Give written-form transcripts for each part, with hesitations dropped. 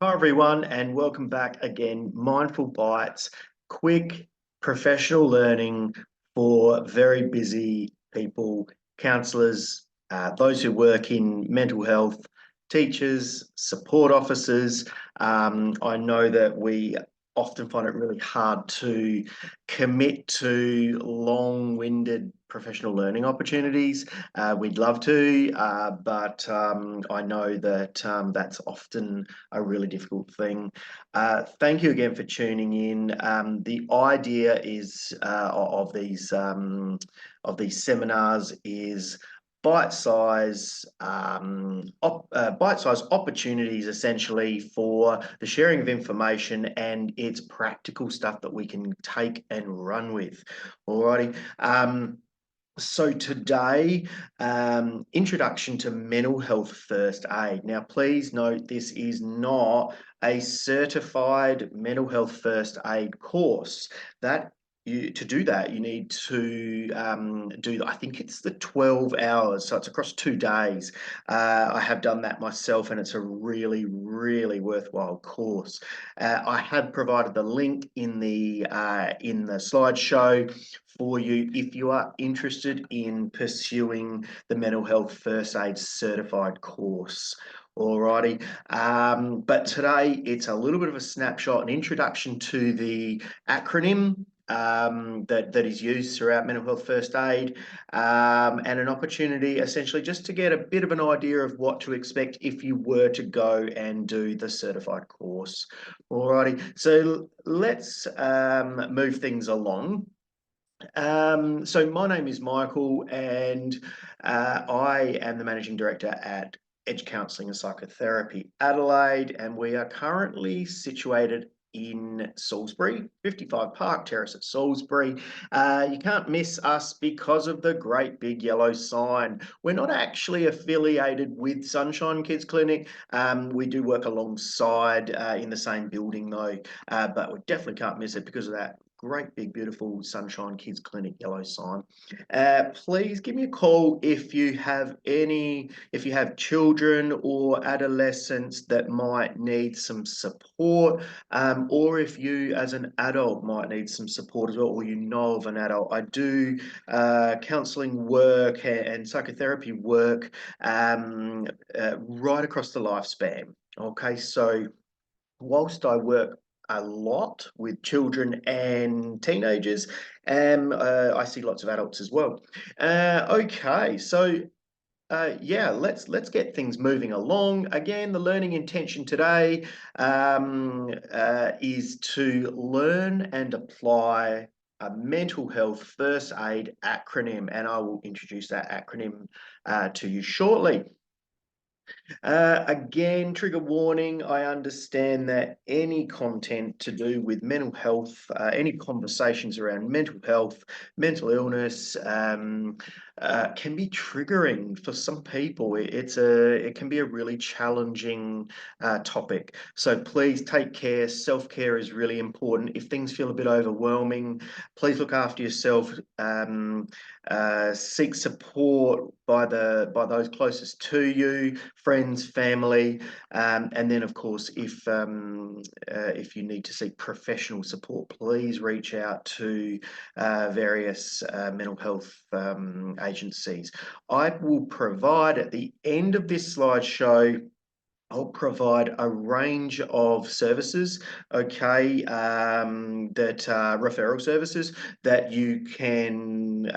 Hi everyone, and welcome back again. Mindful Bites, quick professional learning for very busy people, counsellors, those who work in mental health, teachers, support officers. I know that we often find it really hard to commit to long-winded professional learning opportunities. We'd love to, but I know that that's often a really difficult thing. Thank you again for tuning in. The idea is of these seminars is bite-size opportunities essentially for the sharing of information, and it's practical stuff that we can take and run with. Alrighty. So today, introduction to mental health first aid. Now, please note this is not a certified mental health first aid course. To do that, you need to I think it's the 12 hours, so it's across 2 days. I have done that myself, and it's a really, really worthwhile course. I have provided the link in the slideshow for you if you are interested in pursuing the mental health first aid certified course. Alrighty, but today it's a little bit of a snapshot, an introduction to the acronym that is used throughout mental health first aid, and an opportunity essentially just to get a bit of an idea of what to expect if you were to go and do the certified course. Alrighty, so let's move things along. So my name is Michael, and I am the Managing Director at Edge Counselling and Psychotherapy Adelaide, and we are currently situated in Salisbury, 55 Park Terrace at Salisbury. You can't miss us because of the great big yellow sign. We're not actually affiliated with Sunshine Kids Clinic. We do work alongside in the same building though, but we definitely can't miss it because of that great big beautiful Sunshine Kids Clinic yellow sign. Please give me a call if you have children or adolescents that might need some support, or if you as an adult might need some support as well, or you know of an adult. I do counselling work and psychotherapy work right across the lifespan. Okay, so whilst I work a lot with children and teenagers, and I see lots of adults as well. Okay, so yeah, let's get things moving along. Again, the learning intention today is to learn and apply a mental health first aid acronym, and I will introduce that acronym to you shortly. Again, trigger warning, I understand that any content to do with mental health, any conversations around mental health, mental illness, can be triggering for some people. It can be a really challenging topic. So please take care. Self-care is really important. If things feel a bit overwhelming, please look after yourself. Seek support by those closest to you, friends, family, and then of course, if you need to seek professional support, please reach out to various mental health agencies. I will provide at the end of this slideshow, I'll provide a range of services, okay, that are referral services that you can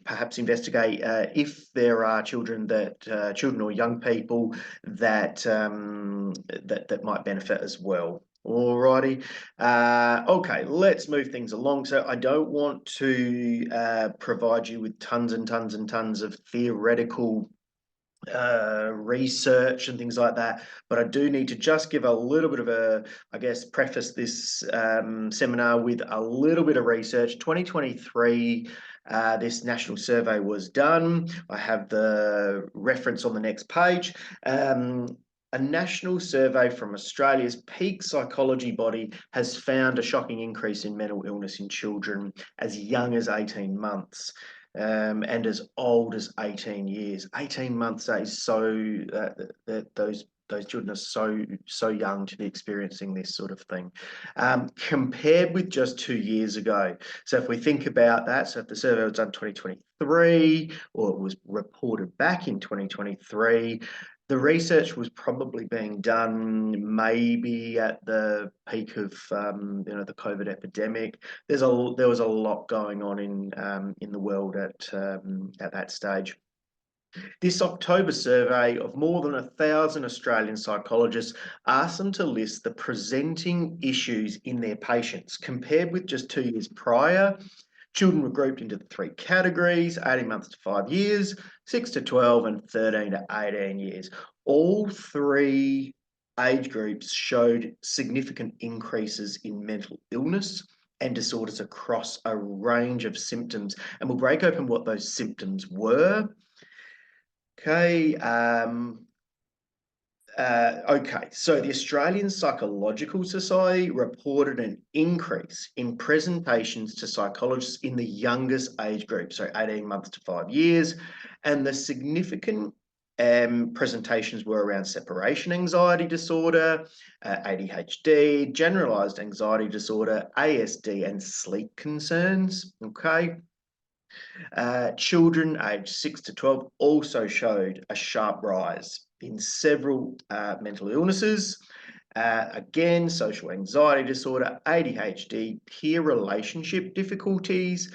perhaps investigate if there are children or young people that that might benefit as well. Alrighty. Okay, let's move things along. So I don't want to provide you with tons and tons and tons of theoretical research and things like that, but I do need to just give a little bit of preface this seminar with a little bit of research. 2023, this national survey was done. I have the reference on the next page. A national survey from Australia's peak psychology body has found a shocking increase in mental illness in children as young as 18 months. And as old as 18 years. 18 months, that is so, those those children are so young to be experiencing this sort of thing, compared with just 2 years ago. So if we think about that, so if the survey was done 2023, or it was reported back in 2023, the research was probably being done maybe at the peak of the COVID epidemic. There was a lot going on in the world at that stage. This October survey of more than 1,000 Australian psychologists asked them to list the presenting issues in their patients. Compared with just 2 years prior, children were grouped into the three categories: 18 months to 5 years, 6 to 12, and 13 to 18 years. All three age groups showed significant increases in mental illness and disorders across a range of symptoms. And we'll break open what those symptoms were. Okay. So the Australian Psychological Society reported an increase in presentations to psychologists in the youngest age group, so 18 months to 5 years, and the significant presentations were around separation anxiety disorder, ADHD, generalized anxiety disorder, ASD, and sleep concerns. Okay. Children aged 6 to 12 also showed a sharp rise in several mental illnesses. Again, social anxiety disorder, ADHD, peer relationship difficulties,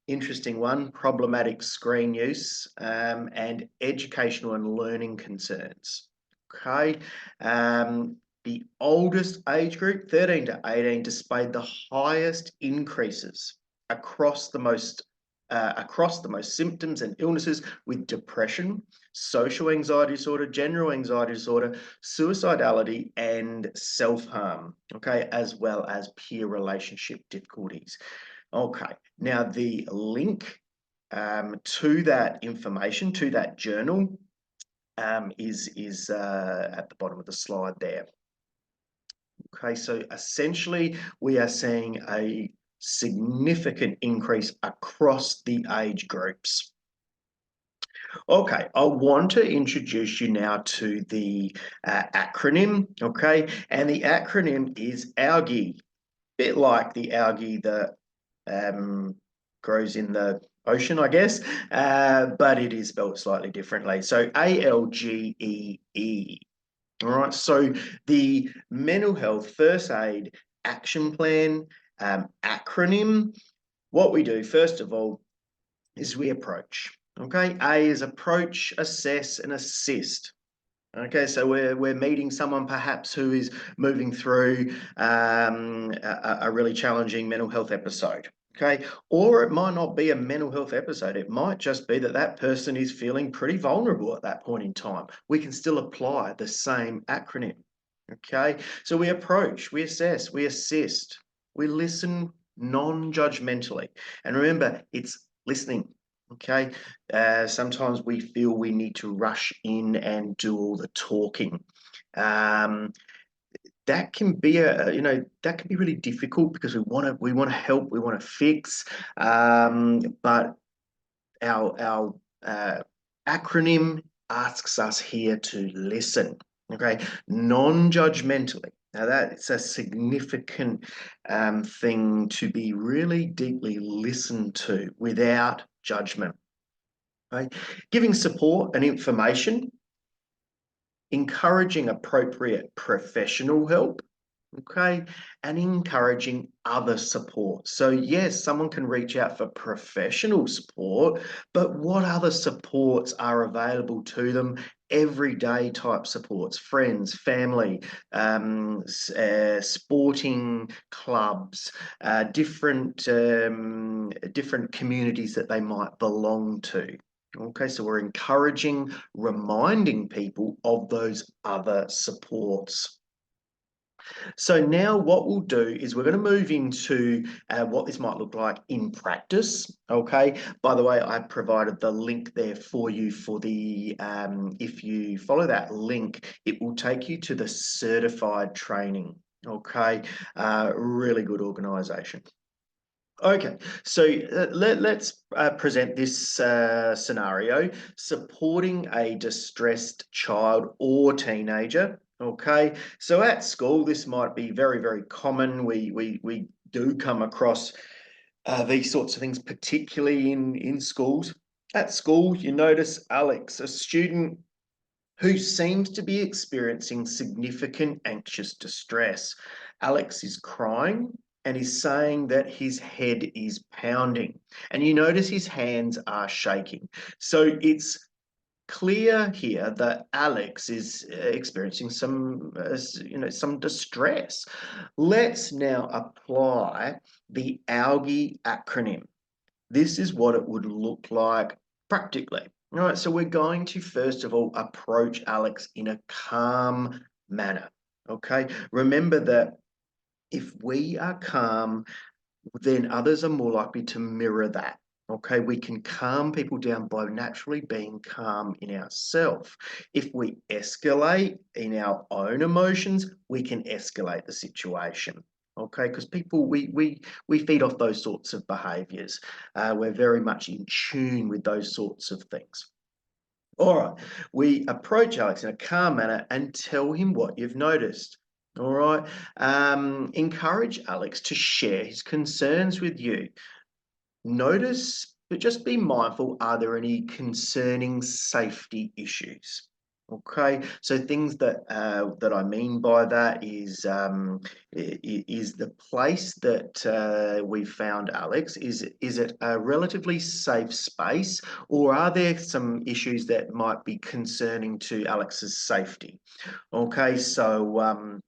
interesting one, problematic screen use, and educational and learning concerns. Okay. The oldest age group, 13 to 18, displayed the highest increases across the most symptoms and illnesses, with depression, social anxiety disorder, general anxiety disorder, suicidality, and self-harm, okay, as well as peer relationship difficulties. Okay, now the link to that information, to that journal, is at the bottom of the slide there. Okay, so essentially we are seeing a significant increase across the age groups. Okay, I want to introduce you now to the acronym, okay? And the acronym is ALGAE, a bit like the algae that grows in the ocean, I guess, but it is spelled slightly differently. So ALGEE. All right, so the mental health first aid action plan acronym, what we do first of all is we approach. Okay, A is approach, assess, and assist. Okay, so we're meeting someone perhaps who is moving through a really challenging mental health episode. Okay, or it might not be a mental health episode. It might just be that that person is feeling pretty vulnerable at that point in time. We can still apply the same acronym. Okay, so we approach, we assess, we assist, we listen non-judgmentally. And remember, it's listening. Okay, sometimes we feel we need to rush in and do all the talking. That can be that can be really difficult because we want to help, we want to fix, but our acronym asks us here to listen. Okay, non-judgmentally. Now that's a significant thing to be really deeply listened to without judgment. Right? Giving support and information, encouraging appropriate professional help, okay, and encouraging other support. So yes, someone can reach out for professional support, but what other supports are available to them? Everyday type supports, friends, family, sporting clubs, different communities that they might belong to. Okay, so we're encouraging, reminding people of those other supports. So now what we'll do is we're going to move into what this might look like in practice. Okay, by the way, I provided the link there for you for the, if you follow that link, it will take you to the certified training. Okay, really good organisation. Okay, so let's present this scenario: supporting a distressed child or teenager. Okay, so at school, this might be very, very common. We do come across these sorts of things, particularly in schools. At school, you notice Alex, a student who seems to be experiencing significant anxious distress. Alex is crying and is saying that his head is pounding, and you notice his hands are shaking. So it's clear here that Alex is experiencing some distress. Let's now apply the ALGIE acronym. This is what it would look like practically. All right, so we're going to first of all approach Alex in a calm manner. Okay, remember that if we are calm, then others are more likely to mirror that. Okay, we can calm people down by naturally being calm in ourselves. If we escalate in our own emotions, we can escalate the situation. Okay, because people we feed off those sorts of behaviors. We're very much in tune with those sorts of things. All right, we approach Alex in a calm manner and tell him what you've noticed. All right, encourage Alex to share his concerns with you. Notice, but just be mindful, are there any concerning safety issues? Okay, so things that I mean by that is the place that we found Alex. Is it a relatively safe space, or are there some issues that might be concerning to Alex's safety? Okay, so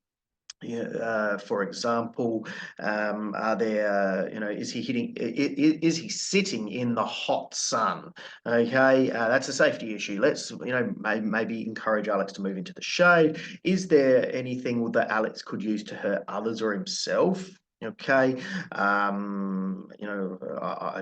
yeah, for example, are there, is he is he sitting in the hot sun? Okay, that's a safety issue. Let's, maybe encourage Alex to move into the shade. Is there anything that Alex could use to hurt others or himself? Okay, I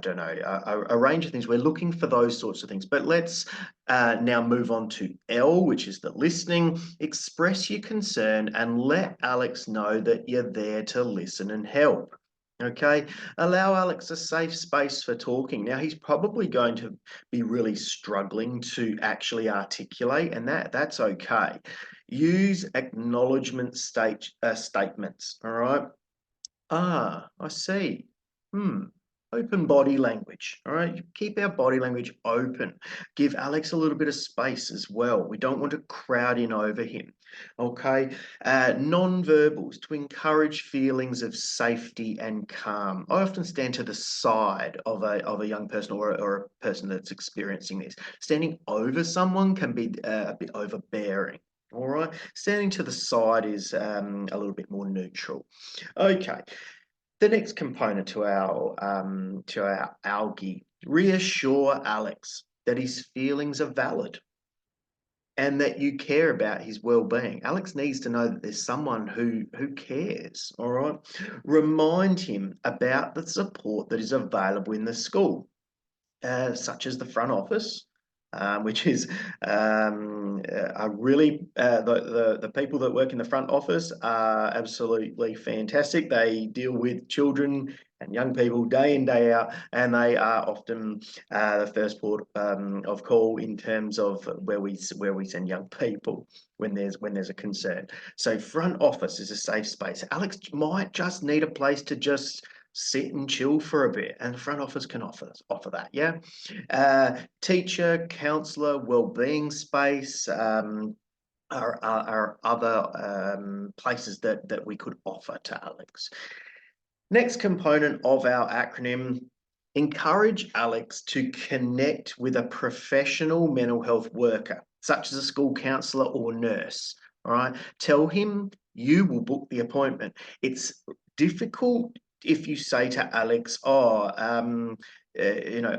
don't know, a range of things. We're looking for those sorts of things, but let's now move on to L, which is the listening. Express your concern and let Alex know that you're there to listen and help. Okay, allow Alex a safe space for talking. Now, he's probably going to be really struggling to actually articulate, and that's okay. Use acknowledgement statements. All right. Ah, I see. Hmm. Open body language. All right. Keep our body language open. Give Alex a little bit of space as well. We don't want to crowd in over him. Okay. Non-verbals to encourage feelings of safety and calm. I often stand to the side of a young person or a person that's experiencing this. Standing over someone can be a bit overbearing. All right. Standing to the side is a little bit more neutral. Okay. The next component to our algae, reassure Alex that his feelings are valid and that you care about his well-being. Alex needs to know that there's someone who cares. All right. Remind him about the support that is available in the school, such as the front office, which is are really the people that work in the front office are absolutely fantastic. They deal with children and young people day in, day out, and they are often the first port of call in terms of where we send young people when there's a concern. So front office is a safe space. Alex might just need a place to just sit and chill for a bit, and the front office can offer that. Yeah. Teacher, counsellor, well-being space are other places that we could offer to Alex. Next component of our acronym, encourage Alex to connect with a professional mental health worker, such as a school counsellor or nurse. All right. Tell him you will book the appointment. It's difficult if you say to Alex, I'll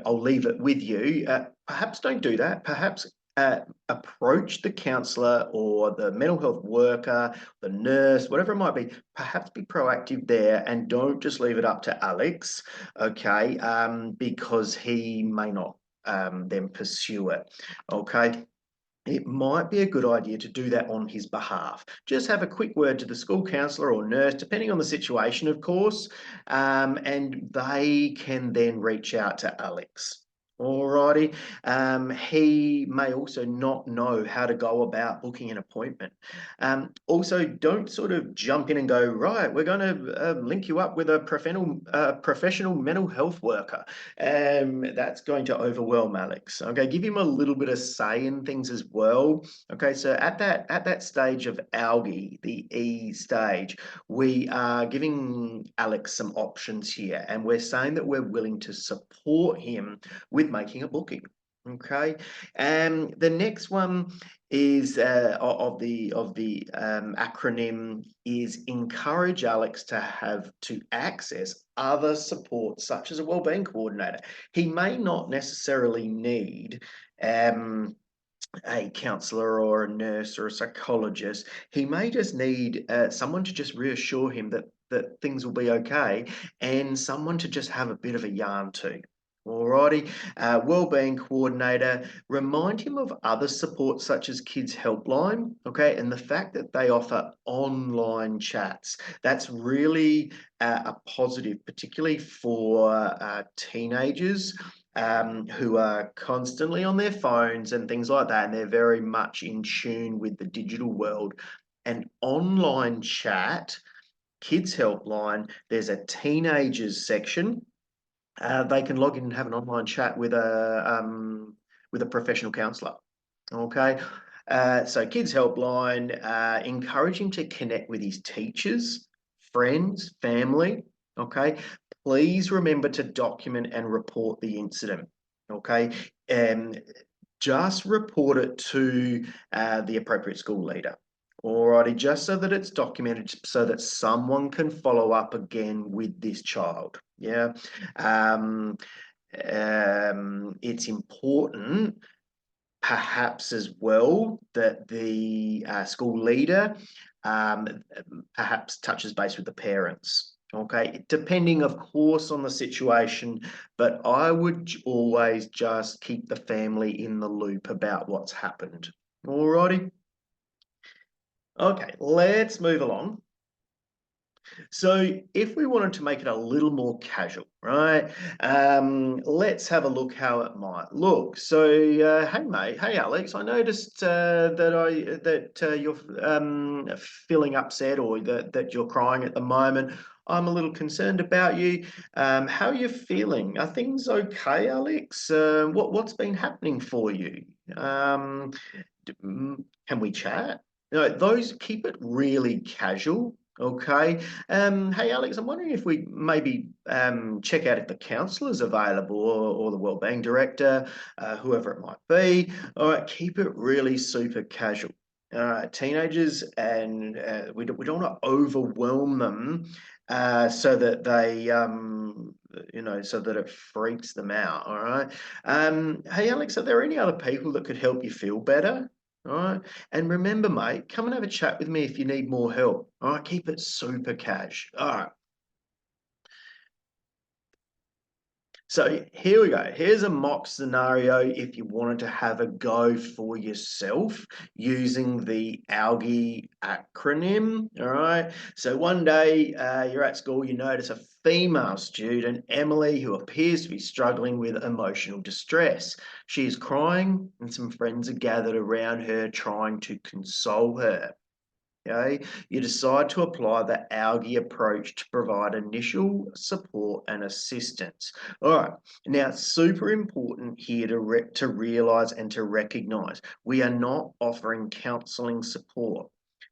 leave it with you. Perhaps don't do that. Perhaps approach the counsellor or the mental health worker, the nurse, whatever it might be. Perhaps be proactive there and don't just leave it up to Alex, okay, because he may not then pursue it, okay. it might be a good idea to do that on his behalf. Just have a quick word to the school counsellor or nurse, depending on the situation, of course, and they can then reach out to Alex. Alrighty. He may also not know how to go about booking an appointment. Also, don't sort of jump in and go, right, we're going to link you up with a professional mental health worker. That's going to overwhelm Alex. Okay, give him a little bit of say in things as well. Okay, so at that stage of algae, the E stage, we are giving Alex some options here, and we're saying that we're willing to support him with making a booking. Okay, the next one is of the acronym is encourage Alex to access other support such as a wellbeing coordinator. He may not necessarily need a counsellor or a nurse or a psychologist. He may just need someone to just reassure him that things will be okay, and someone to just have a bit of a yarn to. Alrighty, wellbeing coordinator, remind him of other support such as Kids Helpline, okay, and the fact that they offer online chats. That's really a positive, particularly for teenagers who are constantly on their phones and things like that, and they're very much in tune with the digital world. An online chat, Kids Helpline, there's a teenagers section. They can log in and have an online chat with a professional counsellor. Okay, so Kids Helpline, encouraging to connect with his teachers, friends, family. Okay, please remember to document and report the incident. Okay, and just report it to the appropriate school leader. Alrighty, just so that it's documented, so that someone can follow up again with this child. Yeah, it's important, perhaps as well, that the school leader perhaps touches base with the parents. Okay, depending, of course, on the situation, but I would always just keep the family in the loop about what's happened. Alrighty. Okay, let's move along. So if we wanted to make it a little more casual, right? Let's have a look how it might look. So, hey mate, hey Alex, I noticed that you're feeling upset, or that you're crying at the moment. I'm a little concerned about you. How are you feeling? Are things okay, Alex? What's been happening for you? Can we chat? Those, keep it really casual. Okay. Hey, Alex, I'm wondering if we maybe check out if the counsellor's available, or the wellbeing director, whoever it might be. All right, keep it really super casual. Teenagers, and we don't want to overwhelm them so that they, so that it freaks them out. All right. Hey, Alex, are there any other people that could help you feel better? All right. And remember, mate, come and have a chat with me if you need more help. All right. Keep it super cash. All right. So here we go. Here's a mock scenario if you wanted to have a go for yourself using the algae acronym. All right. So one day you're at school, you notice a female student, Emily, who appears to be struggling with emotional distress. She is crying, and some friends are gathered around her trying to console her. Okay, you decide to apply the algae approach to provide initial support and assistance. All right, now super important here to realize and to recognize we are not offering counseling support.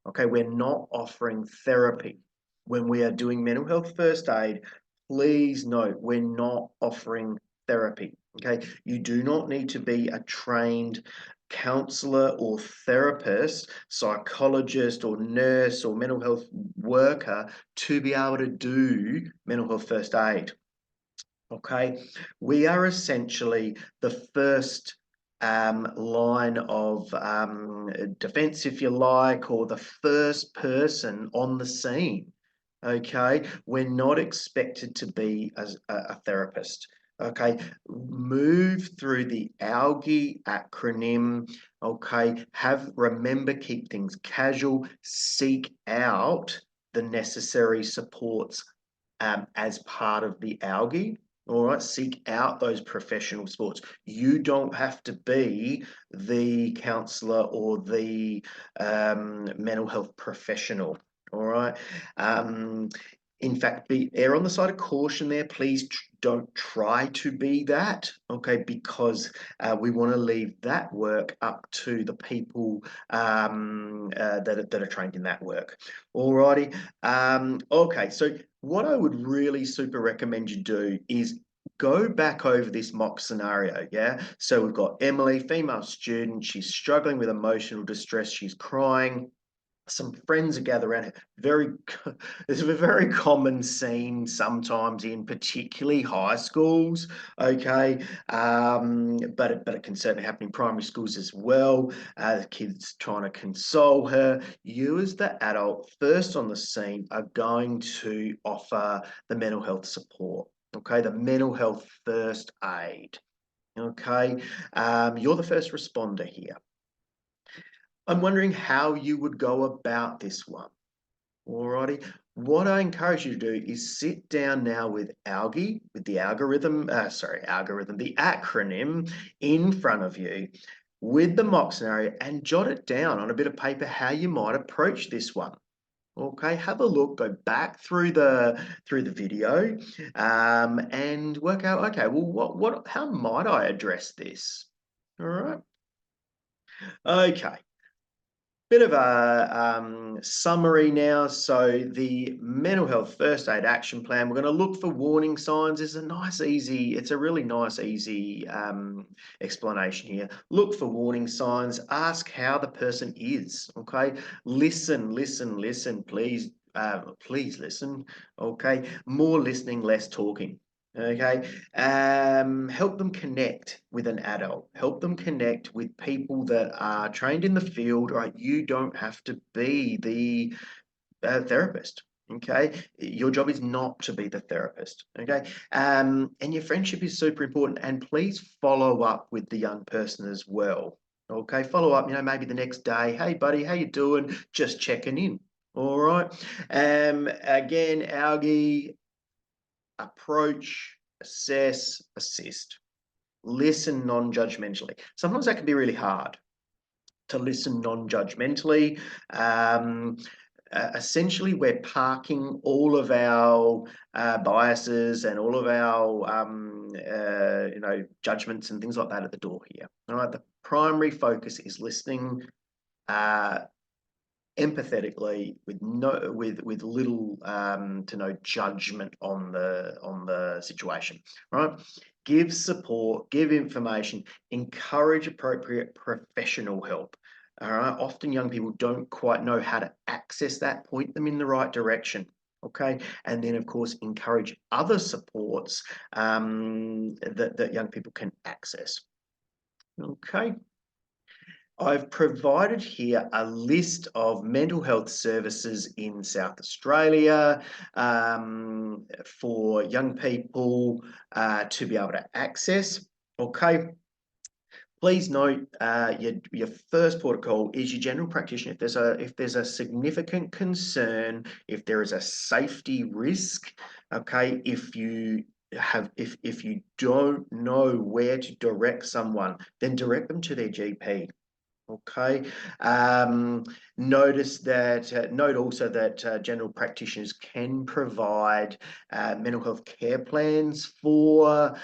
Okay, we're not offering therapy. When we are doing mental health first aid, please note we're not offering therapy. Okay, you do not need to be a trained counselor or therapist, psychologist or nurse or mental health worker to be able to do mental health first aid. Okay, we are essentially the first line of defense, if you like, or the first person on the scene. Okay, we're not expected to be a therapist. Okay, move through the algae acronym. Okay, remember, keep things casual, seek out the necessary supports as part of the algae. All right, seek out those professional supports. You don't have to be the counsellor or the mental health professional. All right. In fact, err on the side of caution there. Please don't try to be that, okay? Because we want to leave that work up to the people that are trained in that work. Alrighty. Okay, so what I would really super recommend you do is go back over this mock scenario, yeah? So we've got Emily, female student, she's struggling with emotional distress, she's crying. Some friends are gathered around her. It's a very common scene sometimes in particularly high schools, okay? But it can certainly happen in primary schools as well. The kids trying to console her. You as the adult, first on the scene, are going to offer the mental health support, okay? The mental health first aid, okay? You're the first responder here. I'm wondering how you would go about this one. Alrighty. What I encourage you to do is sit down now with algae, with the the acronym in front of you with the mock scenario and jot it down on a bit of paper how you might approach this one. Okay, have a look, go back through the video and work out, okay, well, how might I address this? All right. Okay. Bit of a summary now. So the mental health first aid action plan, we're going to look for warning signs. It's a really nice, easy explanation here. Look for warning signs. Ask how the person is, okay? Listen, please. Please listen, okay? More listening, less talking. Okay, help them connect with an adult. Help them connect with people that are trained in the field. Right, you don't have to be the therapist. Okay, your job is not to be the therapist. Okay, and your friendship is super important. And please follow up with the young person as well. Okay, follow up. Maybe the next day. Hey, buddy, how you doing? Just checking in. All right. Again, algae. Approach, assess, assist. Listen non-judgmentally. Sometimes that can be really hard to listen non-judgmentally. Essentially, we're parking all of our biases and all of our judgments and things like that at the door here. All right, the primary focus is listening empathetically with little to no judgment on the situation. Right, give support, give information, encourage appropriate professional help. All right, often young people don't quite know how to access that, point them in the right direction. Okay, and then of course encourage other supports that young people can access. Okay. I've provided here a list of mental health services in South Australia for young people to be able to access. Okay. Please note your first port of call is your general practitioner. If there's a significant concern, if there is a safety risk, okay, if you don't know where to direct someone, then direct them to their GP. Okay. Note also that general practitioners can provide mental health care plans for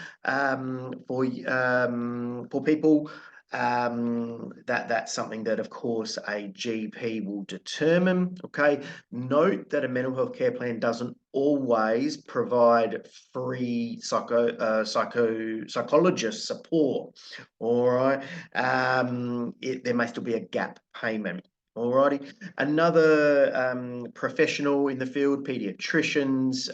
people. That's something that, of course, a GP will determine. Okay. Note that a mental health care plan doesn't always provide free psychologist support. All right. There may still be a gap payment. Alrighty. Another professional in the field, paediatricians,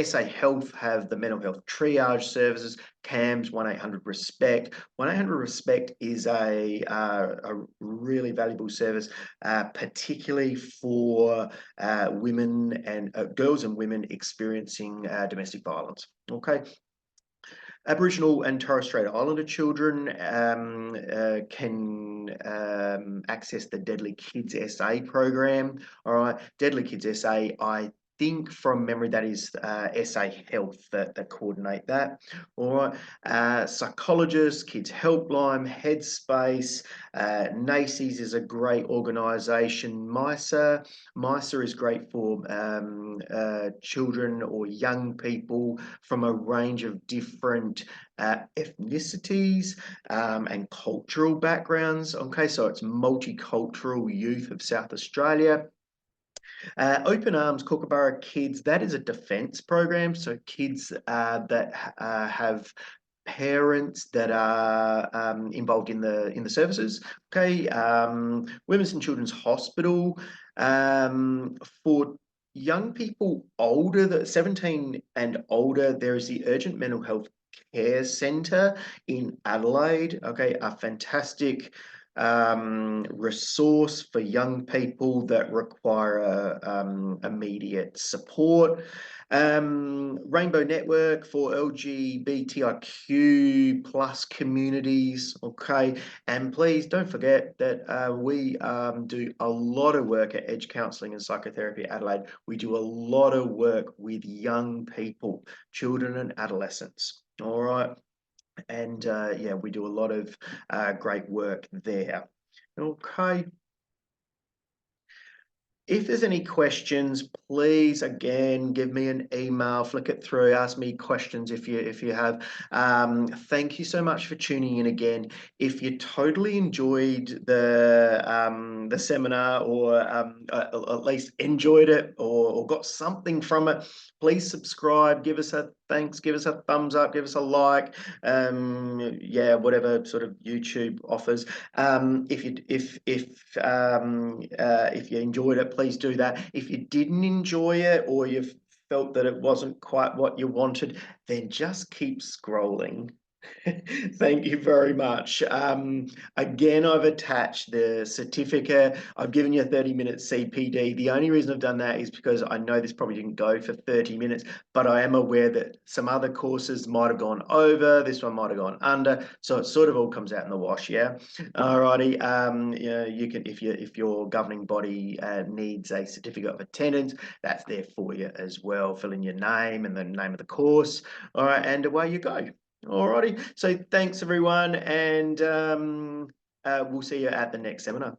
SA Health have the mental health triage services, CAMS, 1-800-RESPECT. 1-800-RESPECT is a really valuable service, particularly for women and girls and women experiencing domestic violence. Okay. Aboriginal and Torres Strait Islander children can access the Deadly Kids SA program. All right, Deadly Kids SA, I think from memory that is SA Health that coordinate that. All right, psychologists, Kids Helpline, Headspace, NACES is a great organisation. MISA is great for children or young people from a range of different ethnicities and cultural backgrounds. Okay, so it's Multicultural Youth of South Australia. Open Arms Kookaburra Kids, that is a defence program. So kids that have parents that are involved in the services. Okay, Women's and Children's Hospital for young people older, that 17 and older. There is the Urgent Mental Health Care Centre in Adelaide. Okay, a fantastic resource for young people that require immediate support. Rainbow Network for LGBTIQ plus communities. Okay, and please don't forget that we do a lot of work at Edge Counselling and Psychotherapy Adelaide. We do a lot of work with young people, children and adolescents. All right. And yeah, we do a lot of great work there. Okay. If there's any questions, please again give me an email, flick it through, ask me questions if you have. Thank you so much for tuning in again. If you totally enjoyed the seminar, or at least enjoyed it, or got something from it, please subscribe, give us a thanks, give us a thumbs up, give us a like. Yeah, whatever sort of YouTube offers. If you enjoyed it, please do that. If you didn't enjoy it, or you felt that it wasn't quite what you wanted, then just keep scrolling. Thank you very much. Again, I've attached the certificate. I've given you a 30-minute CPD. The only reason I've done that is because I know this probably didn't go for 30 minutes, but I am aware that some other courses might have gone over, this one might have gone under, so it sort of all comes out in the wash, yeah? Alrighty, yeah, you can, if your governing body needs a certificate of attendance, that's there for you as well. Fill in your name and the name of the course. All right, and away you go. Alrighty, so thanks everyone, and we'll see you at the next seminar.